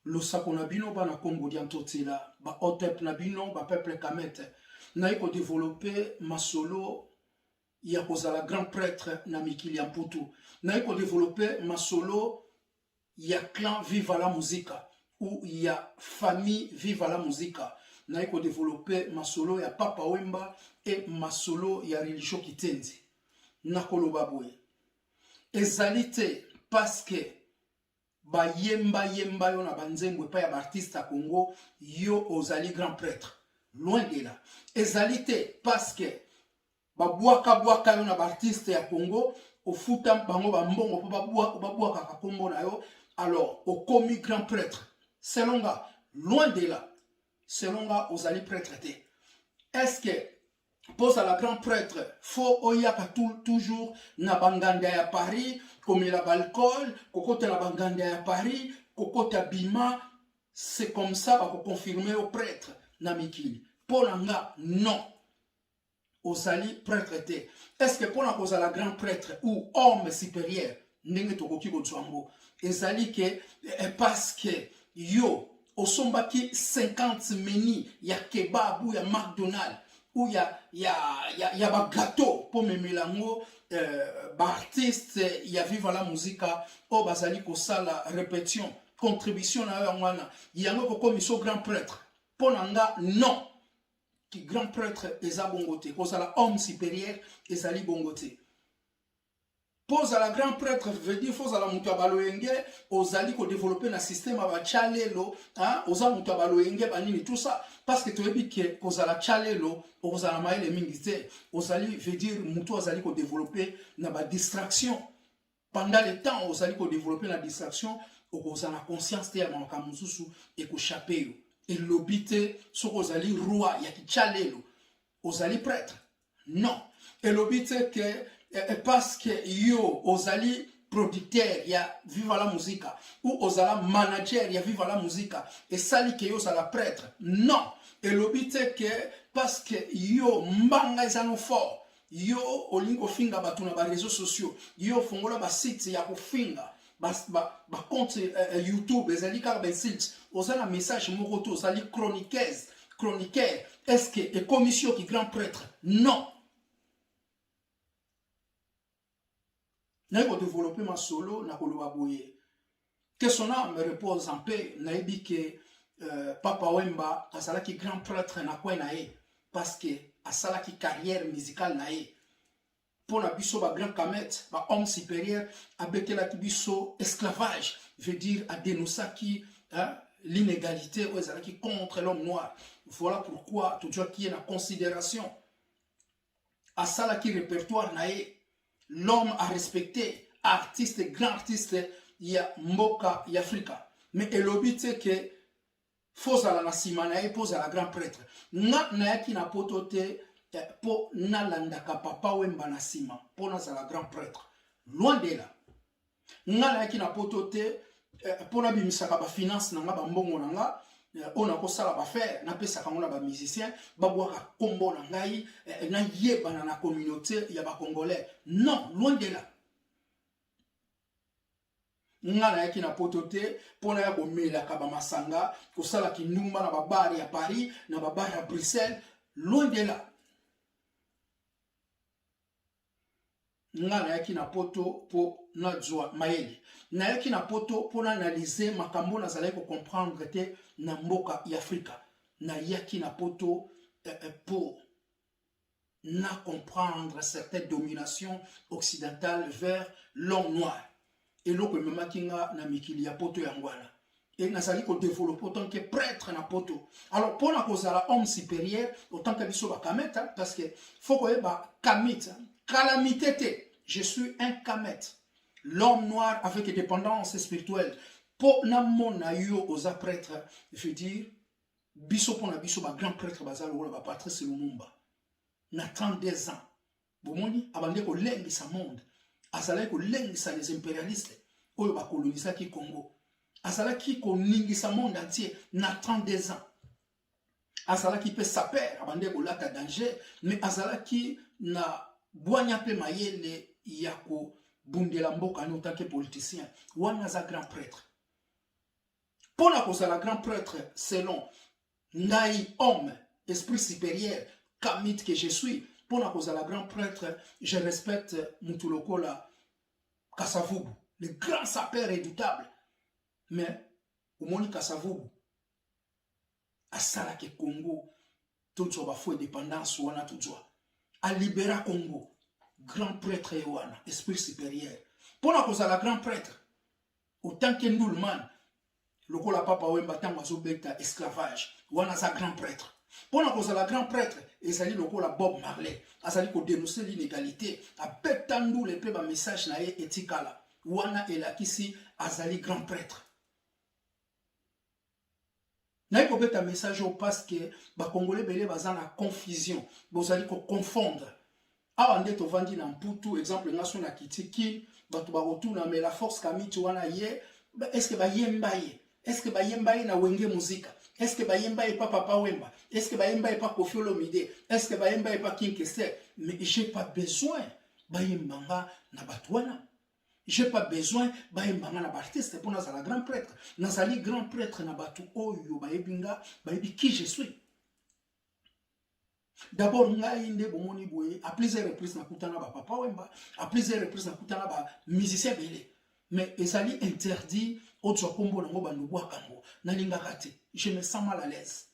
losako na bino bana Congo diantotila ba otep na bino ba peuple kamete na iko développer masolo ya kozala grand prêtre na mikili ya mputu na iko développer masolo ya clan viva la musica ou ya famille viva la musica na iko développer masolo ya Papa Wemba et masolo ya religion kitenzi na koloba boye ezali te parce que ba yemba yo na banzembo pa ya artiste à Congo yo ozali grand prêtre loin de là ezali te parce que ba bwaka yo na artiste ya Congo ofuta bango ba mbongo po ba bwaka ka kombo na yo alors au commis grand prêtre selon nga loin de là selon nga ozali prêtre te est-ce que pose à la grand prêtre faut oyaka toujours na banganda ya Paris comme la alcool kokota na banganda ya Paris kokota bima c'est comme ça va confirmer au prêtre na mikili pour nga non ozali prêtre te est-ce que pour na la grand prêtre ou homme supérieur ndenge tokoki kotswango ezali que parce que yo osombaki 50 meni ya kebab ou ya McDonald's ou ya ba gâteau pour me melango ba artiste ya viva la musica o bazali ko sala répétition contribution na wana yango ko commission grand prêtre ponanga non qui grand prêtre eza bongote ko sala homme supérieur ezali bongote pose à la grand prêtre veut dire faut à la mutu baloyenge ozali ko développer na système ba chalelo hein oza mutu baloyenge banini tout ça parce que tu veux que kozala chalelo ozala maile mingi te ozali veut dire mutu ozali ko développer na ba distraction pendant le temps ozali ko développer la distraction ozala conscience te ya makamususu et ko chapeyo et l'obité so ozali roi ya ki chalelo ozali prêtre non et l'obité que parce que yo ozali producteur ya viva la musica ou ozala manager ya viva la musica et sali que yo sala prêtre non et l'obité que parce que yo mbanga ezano fort yo olingo finga batuna ba réseaux sociaux yo fongola ba site ya ko finga ba compte YouTube ezali ka ba site ozala message mokoto ozali chroniqueur est-ce que et commission qui grand prêtre non na ko développer ma solo na ko loba boye que son âme repose en paix na ebi que Papa Wemba asala ki grand prêtre na kwa na e parce que asala ki carrière musicale na e pour la biso ba grand kamet ba homme supérieur abetela ki biso esclavage veut dire à dénoncer qui l'inégalité ou ezala ki contre l'homme noir voilà pourquoi tout doit qui est la considération asala ki répertoire na e l'homme a respecté artiste grand artiste ya mboka ya Afrika mais elobi te que faut ala na simana e pose à la grand prêtre nga na yaki na potote po na landaka Papa Wemba na sima po na la grand prêtre loin de là nga na yaki na potote po na bimisaka ba finance na nga ba mbongo na nga on a kosala ba faire na pesa kangola ba musicien ba boaka kombo na ngai na yeba na communauté ya ba congolais non loin de là ngana yaki na potote pona ya komela ka ba masanga kosala kinumba na ba bar ya Paris na ba bar ya Bruxelles loin de là ngana yaki na poto po na joa maeli na yaki na poto pour analyser makambo na zala ko comprendre te na mboka ya Afrika na yaki na poto pour na comprendre certaines dominations occidentales vers l'homme noir et loko mema kinga na mikili ya poto ya ngwana et na zali ko développer autant que prêtre na poto alors pour na kozala homme supérieur autant que biso ba kameta parce que faut ko ba kamita calamité te je suis un kamet l'homme noir avec dépendance spirituelle pour na mona yo oza prêtre je veux dire biso pona biso ba grand prêtre bazalo wala ba Patrice Lumumba na 32 ans bomoni abande ko lengisa monde azala ko lengisa les impérialistes oyo ba colonisa ki Congo azala ki ko ningisa monde entier na 32 ans azala ki pe saper abande ko lata danger mais azala ki na boanya pe mayele yako bundela mboka en tant que politicien wana za grand prêtre Pour la cause la grand prêtre, selon Ngai, homme, esprit supérieur, Kamit que je suis, pour la cause la grand prêtre, je respecte Mutulokola Kasavubu, le grand sapeur redoutable. Mais, au Moni Kasavubu, à Salake Congo, tout le monde a indépendance, ou a tout à Libéra Congo, grand prêtre Yoana, esprit supérieur. Pour la cause la grand prêtre, autant que Ndoulman, le rôle papa Wemba tango azobeta esclavage wana za grand prêtre pona kozala grand prêtre ezali lokola Bob Marley azali ko dénoncer l'inégalité abeta ndule pe ba message na ye etikala wana elakisi azali grand prêtre na ko beta message au parce que ba congolais belé bazana confusion bozali ko confondre awa ndeto vandi na mputu exemple nation na kitiki batu ba retourna mais la force kamiti wana ye est-ce que ba yemba ye est-ce que Bayemba na wenge musique? Est-ce que Bayemba est pas Papa Wemba? Est-ce que Bayemba est pas Kofi Olomide? Est-ce que Bayemba est pas King Kester? Mais j'ai pas besoin Bayemba na batwana. J'ai pas besoin Bayemba na l'artiste pour nazala grand prêtre. Nazali grand prêtre na batu oyo bayebinga bayebi qui je suis. D'abord ngai nde bomoni boye à plusieurs reprises na kutana ba Papa Wemba, à plusieurs reprises na kutana ba musicien belé. Mais ezali interdit autre combo nango bandu bwakango nalingaka te je me sens mal à l'aise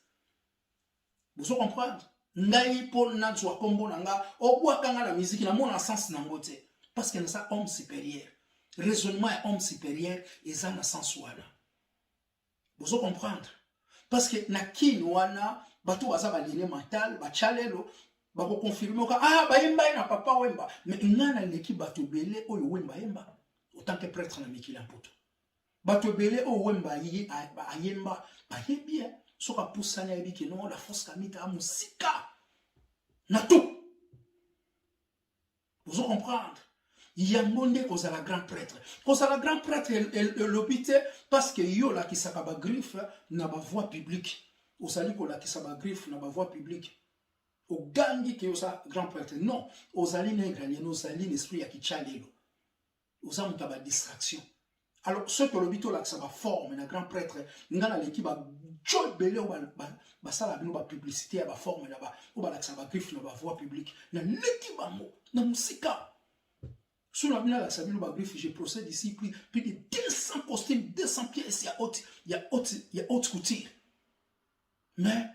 vous comprendre ngai pour nazwa combo nanga obwakanga la musique na mon sens nango te parce que na ça homme supérieur raisonnement est homme supérieur et ça na sens wana vous comprendre parce que na kin wana bato baza balene mental ba chalelo ba ko confirmer ka ah bayemba na Papa Wemba mais ngana leki bato belé oyo Wemba yemba autant que prêtre na Mikili Amputu bato belé o Wemba ayemba baye bien soka poussana yebi ke non la force kamita musika na tout vous comprendre yangonde koza la grand prêtre l'obité parce que yo la kisaka ba griffe na ba voix publique osali ko la kisaka ba griffe na ba voix publique o gangi ke osa grand prêtre non osali nègre ni osali l'esprit ya kichalelo osa mutaba distraction. Alors, ce que l'obito là, ça va forme, un grand prêtre, ngana l'équipe va joy belé ou ba ça la bino ba publicité ba forme là-bas, ou ba ça va griffe na ba voix publique, na l'équipe ba mo, na musika. Sous la bino là, ça bino ba griffe, je procède ici puis de 200 costumes, 200 pièces, il y a haute couture. Mais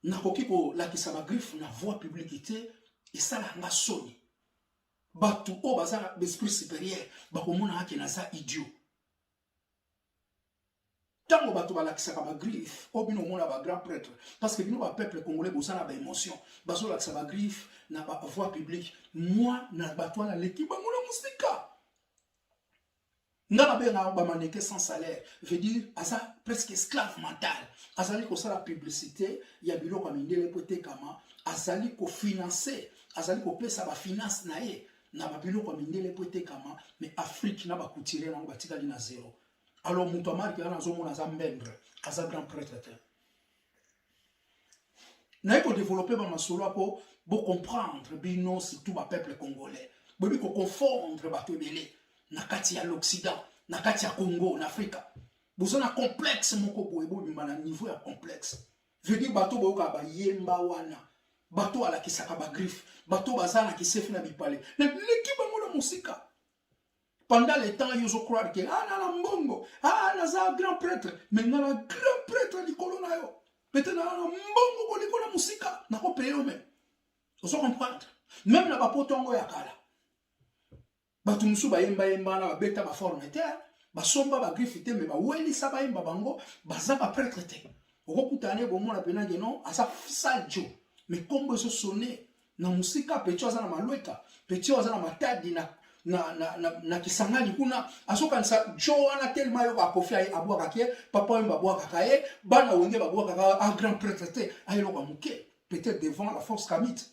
na koki ko la qui ça va griffe na voix publicité et ça la nga soni. Batu o bazana l'esprit supérieur bakomona haki na za idiot tango batu balakisaka ba griffe obino mona ba grand prêtre parce que bino ba peuple congolais bosana ba émotion bazo lakisa ba griffe na ba voix publique moi na batu na l'équipe mona musika ngana benga ba maneke sans salaire veut dire asa presque esclave mental azali ko sala publicité ya biloko mindele pote kama azali ko financer azali ko pesa ba finance na ye na babilo kwa mindele pote kama mais Afrique na ba couturier na batikali na zéro alors muto marque na zo mona za membre asa grand prêtre na ko développer ba masolo ko bo comprendre bino surtout ba peuple congolais bobi ko confondre ba tebele na kati ya l'Occident na kati ya Congo na Afrika bozona complexe moko boye bo bimana niveau ya complexe veut dire bato boka ba yemba wana bato ala kisaka ba griffe bato bazana ki sefi na bipale l'équipe bango musika pendant le temps ils ont croire que ah na mbongo ah na za grand prêtre mais na la grand prêtre likolo na yo peut-être na mbongo ko likolo musika na ko payer même vous comprendre même na ba potongo ya kala bato musu ba yemba na beta ba forme terre ba somba ba griffe te mais ba weli sa ba yemba bango baza ba prêtre te okutane bomo na pena non asa sajo mais comme ce sonné na musika petit oza na malweka petit oza na matadi na kisangani kuna asoka nsa joana tellement yo ba kofi ay abwaka ke papa Wemba abwaka kae bana wenge babwaka ka un grand prêtre te ayelo ka muke peut-être devant la force kamite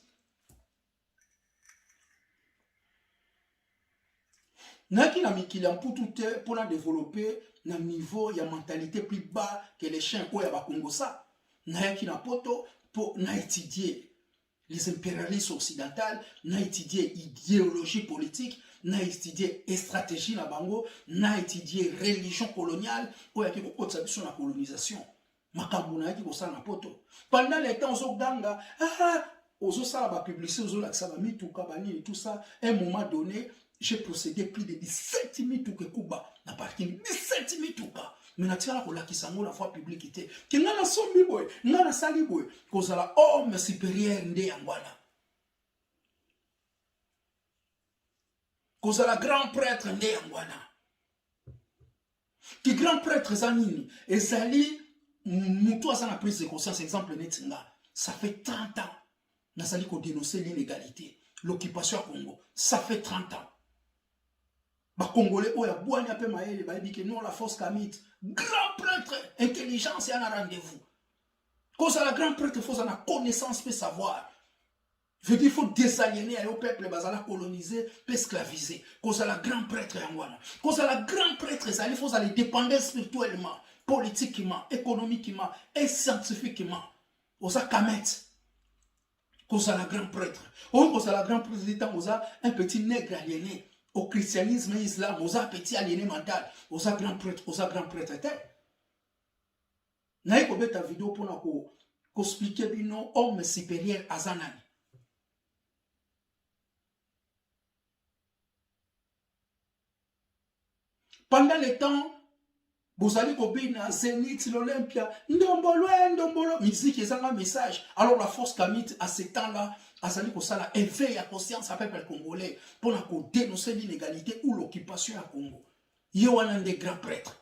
naki na Mikili Amputu te pour développer na niveau ya mentalité plus bas que les chiens oya ba Congo ça naki na poto pour na étudier les impérialistes occidentaux, na étudié idéologie politique, na étudié stratégie na bango, na étudié religion coloniale, ou yaki ko kotsa biso na colonisation. Makambo na yaki ko sala na poto. Pendant les temps ozo ganga, ozo sala ba publicité, ozo laksa ba mituka bani tout ça, un moment donné, j'ai procédé plus de 17 mituka kuba na parking, 17 mituka. Mais natika ko lakisa ngo la fois publicité. Ki ngana sombi boy, ngana sali boy, ko sala homme supérieur nde yangwana. Kozala grand prêtre nde yangwana. Ki grand prêtre zanini ezali mutu asa na prise de conscience exemple netinga. Ça fait 30 ans nazali ko dénoncer l'inégalité, l'occupation à Congo. Ça fait 30 ans. Ba Congolais oya bwani ape maele ba ebike non la force Kamit, grand prêtre, intelligence et un rendez-vous. Kozala grand prêtre faut en connaissance peut savoir. Je veux dire, il faut désaliéner au peuple bazala colonisé, peut esclaviser. Cause à la grand prêtre yangwana. Cause à la grand prêtre, il faut aller dépendre spirituellement, politiquement, économiquement et scientifiquement. Cause à Kamet. Cause à la grand prêtre. Cause à la grand prêtre, cause à un petit nègre aliéné. Au christianisme et islam, cause à petit aliéné mental. Cause à grand prêtre, cause à grand prêtre. Naïe kobe ta vidéo pour nous expliquer bino homme supérieur à Zanani. Pendant le temps, vous allez na Zénith, l'Olympia, ndombolo, musique et un message. Alors la force Kamit, à ce temps-là, azali kosala éveil à conscience à peuple congolais pour dénoncer l'inégalité ou l'occupation à Congo. Yohanan des grands prêtres.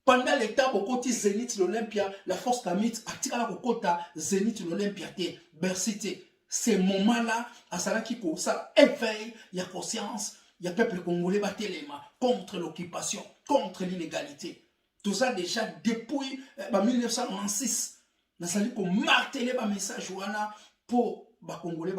Pendant le temps, au côté Zénith, l'Olympia, la force Kamit, atika au côté Zénith, l'Olympia, Bercité. Ces moments-là, azala qui ça éveil, il y a conscience. Il y a peuple congolais batelema contre l'occupation, contre l'inégalité. Tout ça déjà depuis 1996. Nous avons martelé le message pour les Congolais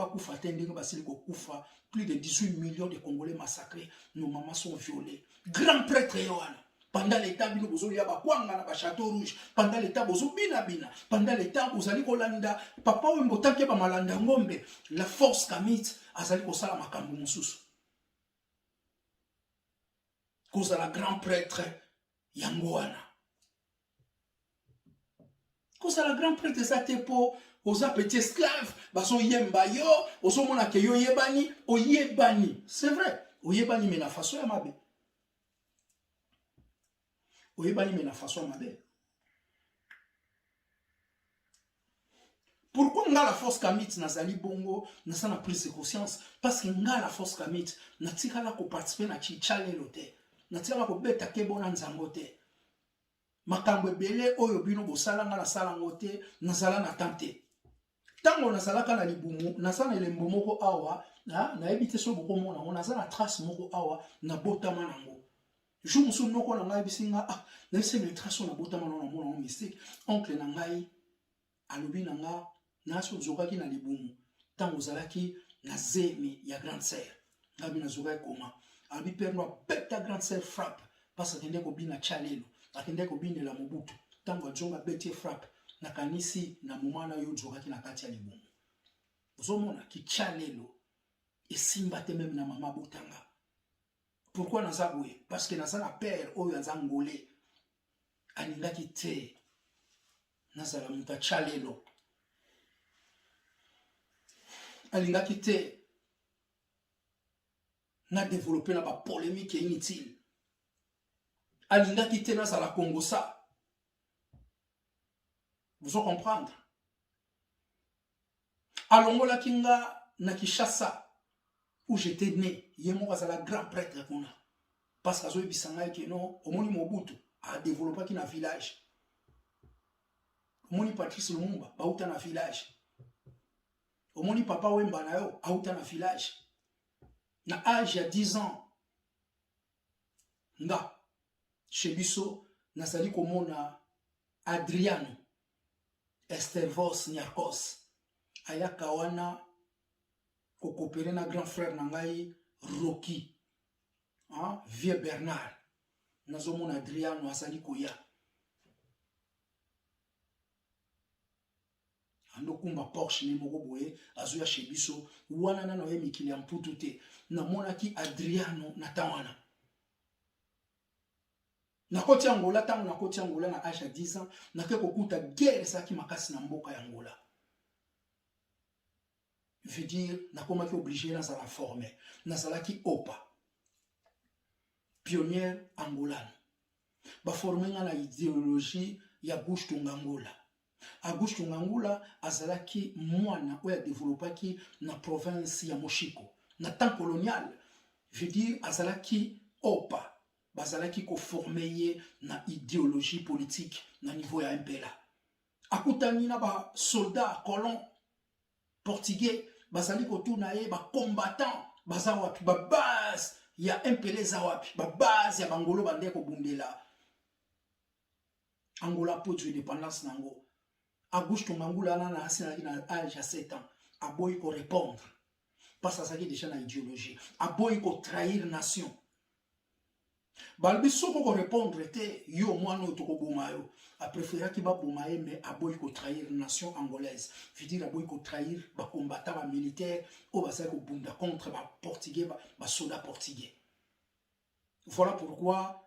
plus de 18 millions de Congolais massacrés. Nos mamans sont violées. Grand prêtre Yohana. Pendant l'état, vous avez un château rouge. Pendant l'état, vous avez pendant l'état, vous allez Kolanda. Papa, vous avez malanda ngombe. La force Kamit, azali kosala makambo mususu. Cause à la grand prêtre Yangoana. Cause à la grand prêtre Zatepo, aux petits esclaves, baso yemba yo, aux mona ke yo yebani, o yebani. C'est vrai, o yebani mais na façon mabe. O yebani mais na façon mabe. Pourquoi nga la force Kamit nazali bongo, na prise de conscience? Parce que nga la force Kamit, na tika la ko participer na chichale lote. Natika ko beta kebo na nzango te. Makambo ebele oyo bino bosala nga na sala ngote nazala na tante. Tango nazala ka na libumu, nazala na elembo moko awa, na ebite so boko mona, nazala na trace moko awa na botama nango. Jou musu noko na ngai bisinga, na ese me trace na botama na mona mystique. Oncle na ngai alobi na nga na so zokaki na libumu. Tango zalaki na zemi ya grande sœur. Ngabi na zokaki koma. Abi père noir bête ta grande sœur frappe parce que ndeko bina chalelo akende ko bine la mobutu tango jonga bête frappe na kanisi na mumana yo joka ki na kati ya libumu uzomona ki chalelo esimba te même na mama botanga. Pourquoi nazaboué? Parce que naza na père oyo azangolé alingaki te nazala muta chalelo alingaki te na développé na ba polémique inutile. Alinga kité na la Congo ça. Vous allez comprendre. Alongola kinga na Kishasa où j'étais né, yemo la grand prêtre kuna. Parce que zo bisanga ke no omoni Mobutu a développé ki na village. Omoni Patrice Lumumba ba uta na village. Omoni papa Wemba na yo a uta na village. Na âge ya 10 ans nga chez biso nazali komona Adriano Estervos Nyarkos ayaka wana kokopere na grand frère na ngai Rocky Vieux Bernard nazomona Adriano azali koya andokumba Porsche ni moko boye azuya shebiso wana nana oye mikili ya mputu te na monaki Adriano na tawana na koti Angola tango na koti Angola na âge ya 10 ans na ke kokuta guerre saki makasi na mboka ya Angola veut dire na komaki obligé na zala formé na zalaki opa pionnière angolane ba formé na idéologie ya Bush Tungangula a Bush Tungangula azalaki mwana oya développaki na province ya Moshiko na temps colonial veut dire azalaki opa bazalaki ko formé na idéologie politique na niveau ya MPLA akutani na ba soldats colons portugais bazali ko tuna ye ba combattant bazawapi ba base ya MPLA zawapi ba base ya bangolo bande ko bundela Angola po tu indépendance nango Auguste Tungangula na asina na âge à 7 ans a boy ko répondre parce que ça qui déjà na idéologie a boy ko trahir nation balbi soko ko répondre te yo mwana otoko bomayo a préféré ki ba bomaye mais a boy ko trahir nation angolaise veut dire a boy ko trahir ba combattant ba militaire o ba sa ko bunda contre ba portugais ba soldats portugais voilà pourquoi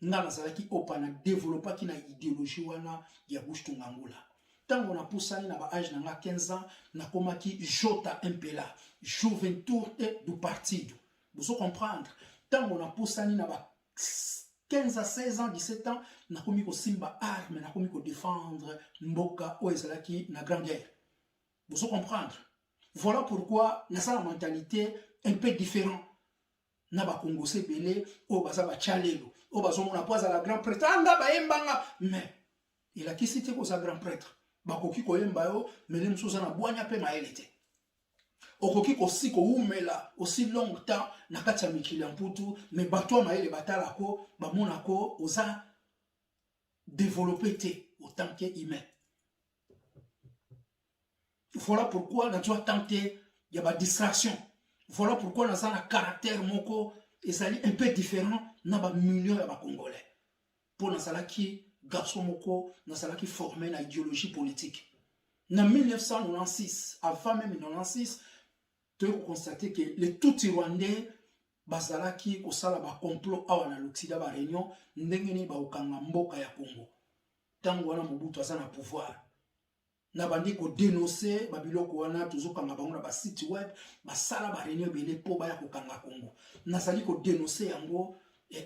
ngana zalaki opana développa ki na idéologie wana ya Bush Tungangula tango na pusani na ba âge na 15 ans na komaki Jota MPLA Juventude do Partido vous comprendre tango na pusani na ba 15 à 16 ans 17 ans na komi ko simba arme na komi ko défendre mboka o ezalaki na grande guerre vous comprendre voilà pourquoi na sa mentalité un peu différent na ba Congolais belé o baza ba chalelo o bazo mona poza la grand prêtre anga ba yembanga mais il a qui cité ko sa grand prêtre ba koki ko yemba yo mele msuza na bwanya pe maelete okoki ko siko umela aussi longtemps na kati ya mikili ya mputu mais bato maele batala ko ba mona ko oza développé te autant que humain voilà pourquoi na doit tenter il y a ba distraction voilà pourquoi na ça na caractère moko ezali un peu différent na ba millions ya ba congolais pour na sala ki garçon moko na sala ki formé na idéologie politique na 1996 avant même 1996 tu peux constater que les tout rwandais bazalaki ko sala ba complot awa na l'Occident ba réunion ndengeni ba okanga mboka ya Congo tango wana Mobutu aza na pouvoir na bandi ko dénoncer babiloko wana tozokanga bango na ba site web basala ba réunion belé po ba ya kokanga Congo nazali ko dénoncer yango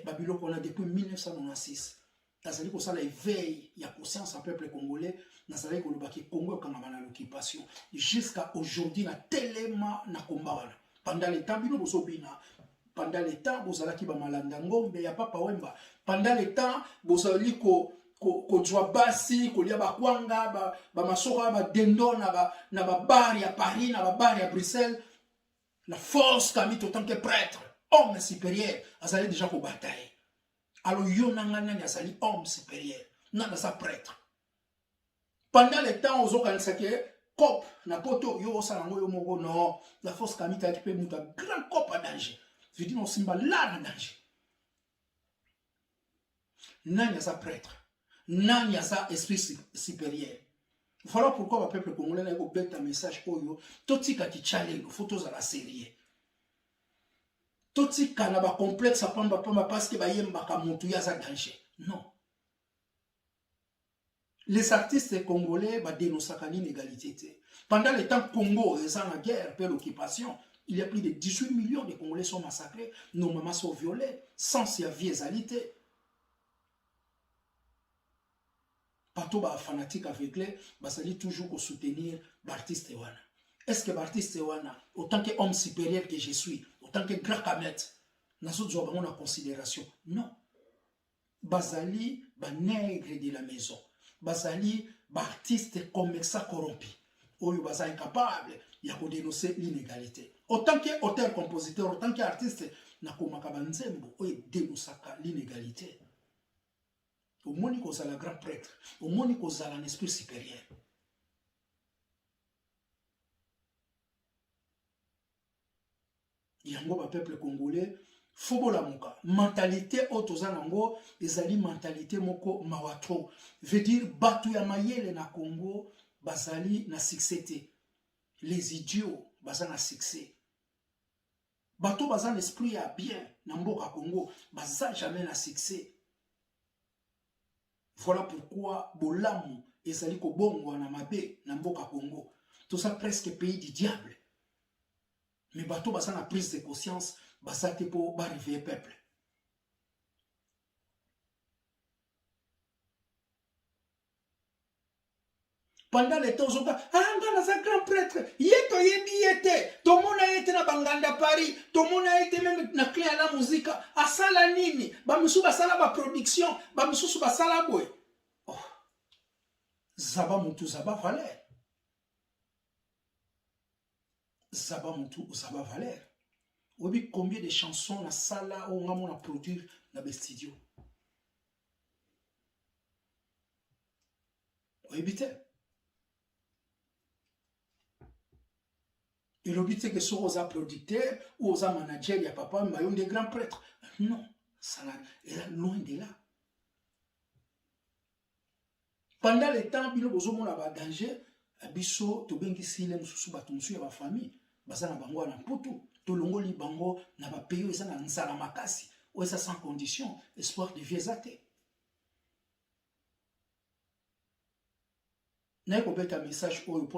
babiloko wana depuis 1996 nazali ko sala éveil ya conscience à peuple congolais nazali ko lobaki Congo okanga na l'occupation jusqu'à aujourd'hui na telema na komba wana pendant le temps bino bozobina pendant le temps bozalaki ba malanda ngombe ya papa wemba pendant le temps bozali ko jwa basi ko lia ba kwanga ba masoka ba dendo na ba bar ya Paris na ba bar ya Bruxelles la force kami en tant que prêtre homme supérieur azali déjà ko bataille alors yo nangana ni azali homme supérieur na sa prêtre pendant le temps ozokanisa ke cop na poto yo osala ngo yo moko non la force kami ta qui peut muta grand cop à danger je dis non simba là na danger nani sa prêtre nani a sa esprit supérieur. Voilà pourquoi le peuple congolais a un message oyo totika ki challenge photos à la série. Totika na ba complexe pamba parce que ba yemba ka mutu ya za danger. Non. Les artistes congolais ba dénoncer l'inégalité. Pendant le temps Congo est en guerre, per l'occupation, il y a plus de 18 millions de Congolais sont massacrés, nos mamans sont violées, sans si vie égalité. Partout ba fanatique aveuglé, basali toujours soutenir l'artiste wana. Est-ce que l'artiste wana, autant que homme supérieur que je suis, autant que grand Kamet, n'a pas en considération? Non. Basali ba nègre de la maison. Basali ba artiste comme ça corrompu. Oyo basa incapable ya ko dénoncer l'inégalité. Autant que auteur compositeur, autant que artiste na komaka banzembo oyo dénonçaka l'inégalité. Au moni ko zala grand prêtre, au moni ko zala un esprit supérieur. Yango ba peuple congolais fobola moka mentalité otozanango ezali mentalité moko mawatro veut dire batu ya mayele na Congo bazali na succès te. Les idiots baza na succès. Bato baza l'esprit ya bien na mboka Congo baza jamais na succès. Voilà pourquoi bolamu ezali kobongwa na mabe na mboka Congo. Tout ça presque pays du diable. Mais bato baza na prise de conscience baza te po ba réveiller peuple. Pendant les temps, on dit, ah, on a un grand prêtre, yeto yebi yete, tout le monde a été na Banganda Paris, tout le monde a été même na clé à la musique, à sala nini, bamsou basala ba production, bamsou basala boy. Oh, zaba mutu zaba valeur. Zaba mutu zaba valeur. Obi combien de chansons na sala on a produire na be studio. Obi te. Et le but c'est que soit aux producteurs ou aux managers, il y a papa, mais il y a des grands prêtres. Non, ça est loin de là. Pendant le temps, il y a un danger. Biso, to bengi silem susu batumsu ya ba famille, bazana bango na poto, to longoli bango na ba payo esa na nsala makasi, ou esa sans condition, espoir de viezate. N'a pas un message pour que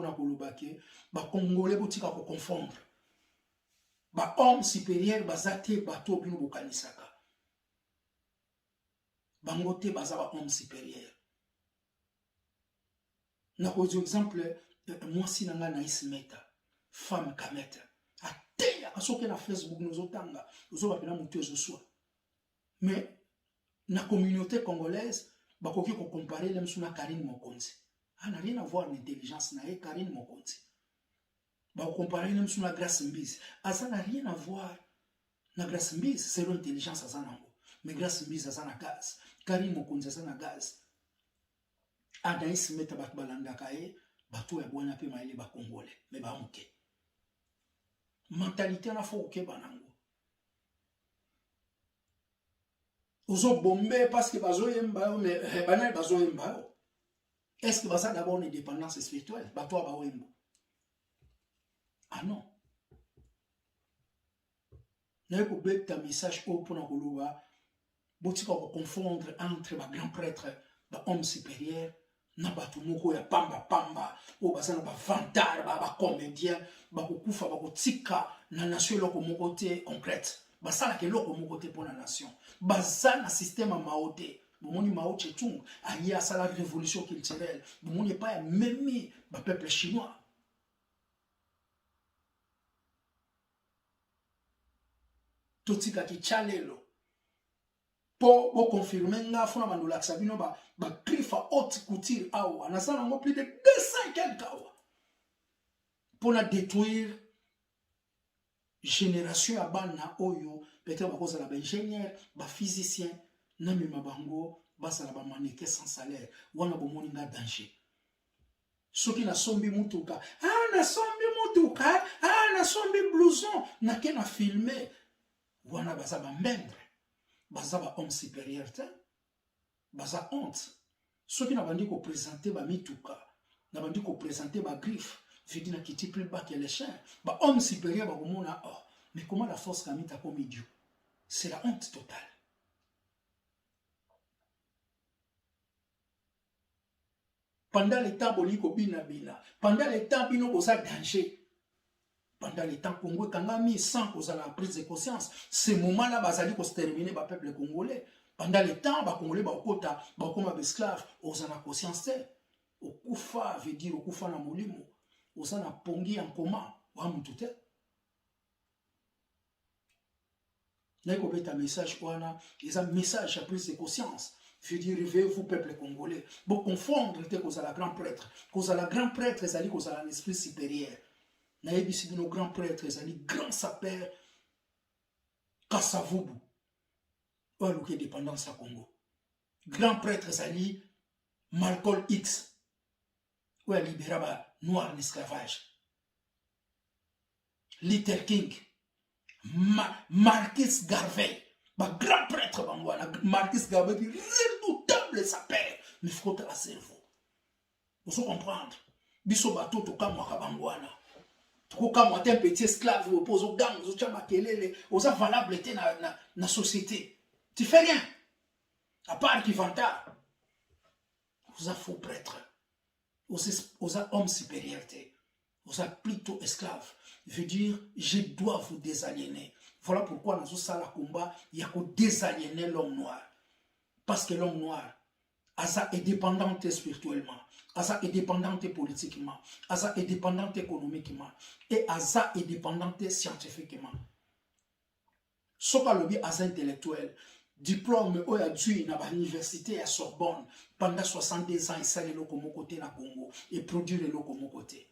ba Congolais botika ko confondre. Ba homme supérieur bazate bato bino bokanisaka. Bangote bazaba homme supérieur. Na ko exemple moi si nanga na ismeta femme kameta. Ateya asoke na Facebook nozotanga, ozoba pena mutu ezoswa. Mais na communauté congolaise bakoki ko comparer même suna Karine Mokonzi. Ça n'a rien à voir avec l'intelligence, n'a rien Karine Mokonzi. Bah, on compare même sur la Grâce Mbise. Ça n'a rien à voir. La Grâce Mbise, c'est l'intelligence à Zanango. Mais Grâce Mbise, ça n'a gaz. Karine Mokonzi, ça n'a gaz. Adaïs meta bat balanda kaye, bato ya bwana pe maile ba Congolais. Mais ba mouke. Mentalité na fo ke banango. Ozo bombe parce que bazo yemba, mais banal bazo yemba. Est-ce que ça d'abord une dépendance spirituelle? Ah non. N'a pas un message pour nous confondre entre les grands prêtres, les hommes supérieurs, na batu moko ya pamba pamba, ou basana ba vantar, ba comédien, ba kufa ba tika na nation loko moko te concrète. Basala ke loko moko te pour la nation. Basana système maote. Bon, Mao Tse-tung a eu à la révolution culturelle. Bon, n'est pas même le peuple chinois. Tout ce qui est chalelo. Pour confirmer, nga fona mandola sabino ba grifa haute couture awa. Na ça on plus de 200 quelques awa. Pour la détruire génération à bana oyo peut-être ba cause la ba ingénieur, ba physicien. Nami mabango basala ba maneke sans salaire wana bomoni nga danger soki na sombi mutuka na sombi mutuka na sombi blouson na ke na filmer wana baza ba mbendre baza ba homme supérieur te baza honte soki na bandi ko présenter ba mituka na bandi ko présenter ba griffe vidi na kiti plus bas que les chiens ba homme supérieur ba komona oh mais comment la force kamita comme idiot c'est la honte totale. Pendant le temps, pendant le temps, bino kosa danger. Pendant le temps, Congo kangami sans kosa la prise de conscience. Ce moment-là, bazali ko se terminer ba peuple congolais. Pendant le temps, ba congolais ba okota, ba koma esclave, osana conscience te. Okufa veut dire okufa na molimo. Osana pongi en coma, wa mutu te. N'a ko beta message wana, ils ont message à prise de conscience. Je dis, réveillez-vous, peuple congolais. Bon, confondre cause à la grand prêtre. Cause à la grand prêtre, c'est cause à l'esprit supérieur. Naïbi, si nos grands prêtres, c'est grand sapeur, Kassavubu. Ou à l'ouké dépendance à Congo. Grand prêtre, c'est Malcolm X. Ou à libérer noir l'esclavage. Luther King. Marcus Garvey. Ma grand prêtre, Marcus Garvey, qui est redoutable sa père, mais il faut la cerveau. Vous faut comprendre. Biso bato tokamwaka bangwana. Tokamwa te petit esclave opose au gang, oza makelele, oza valable te na société. Tu fais rien. À part qui vantard. Oza faux prêtre. Oza homme supérieur. Oza plutôt esclave. Veut dire, je dois vous désaliéner. Voilà pourquoi dans ce combat, il y a que désaliéner l'homme noir. Parce que l'homme noir, Asa est dépendante spirituellement, Asa est dépendante politiquement, Asa est dépendante économiquement, et Asa est dépendante scientifiquement. Soka lobi Asa intellectuel, diplôme ou a dû na l'université à Sorbonne pendant 62 ans, il s'est le comme côté na Congo et produire le comme côté.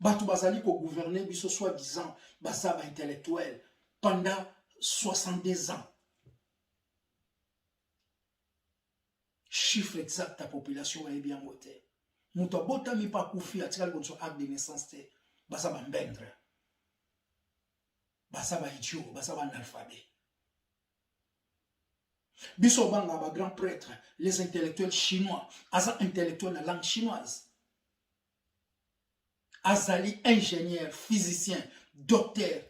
Batu bazali ko gouverner biso soi-disant basa ba intellectuel pendant 62 ans. Chiffre exact de la population est bien voté. Mouta bota mi pa koufi atikal kon so acte de naissance te. Basa ba mbendre. Basa ba idiot, basa ba analphabet. Biso banga ba grand prêtre, les intellectuels chinois, asa intellectuels na langue chinoise. Azali ingénieur, physicien, docteur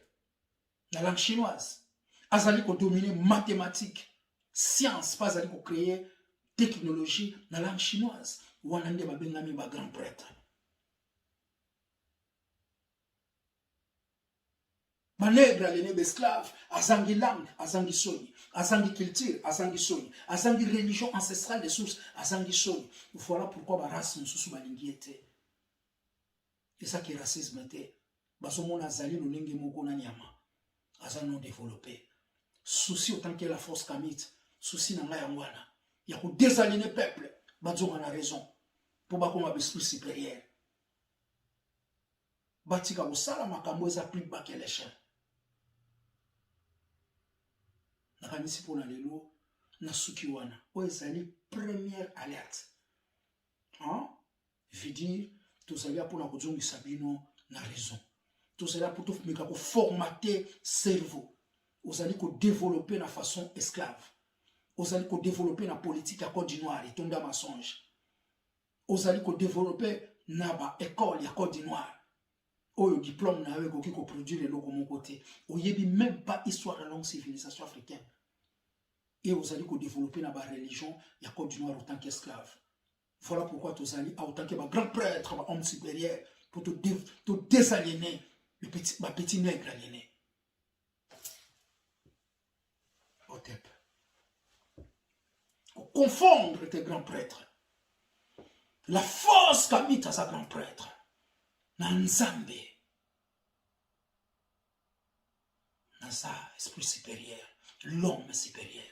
na langue chinoise. Azali ko dominer mathématiques, sciences, pas azali ko créer technologie dans la langue chinoise. Wanande babengami ba grand prêtre. Manègre les esclaves, azangi langue, azangi soni, azangi culture, azangi soni, azangi religion ancestrale des sources, azangi soni. Voilà pourquoi ba race mususu balingi été. Et ça qui est racisme était. Basomona azali no ndenge moko na nyama. Azali non développé. Souci autant que la force kamite, souci na ngai ngwana. Il y a désaliéner le peuple. Badzo a raison. Pour pas qu'on ait esprit supérieur. Batika au sala makambo eza plus bas que l'échelle. Nakanisi pour lelo na sukiwana. O ezali première alerte. Hein? Veut dire tous allez pour na kozongi sabino na raison. Tous allez pour tout meka ko formater cerveau. Vous allez ko développer na façon esclave. Vous allez développer la politique à Côte d'Ivoire et tomber à mensonge. Vous allez développer la école à Côte d'Ivoire. Au diplôme na avec qui produire les locaux mon côté. Vous n'avez même pas histoire de la longue civilisation africaine. Et vous allez développer la religion à Côte d'Ivoire en tant qu'esclave. Voilà pourquoi vous allez en tant que grand prêtre, homme supérieur, pour te désaliéner le petit nègre aliéné. Otep. Confondre tes grands prêtres. La force qu'a mis à sa grand prêtre. Nanzambe. Dans sa esprit supérieur. L'homme supérieur.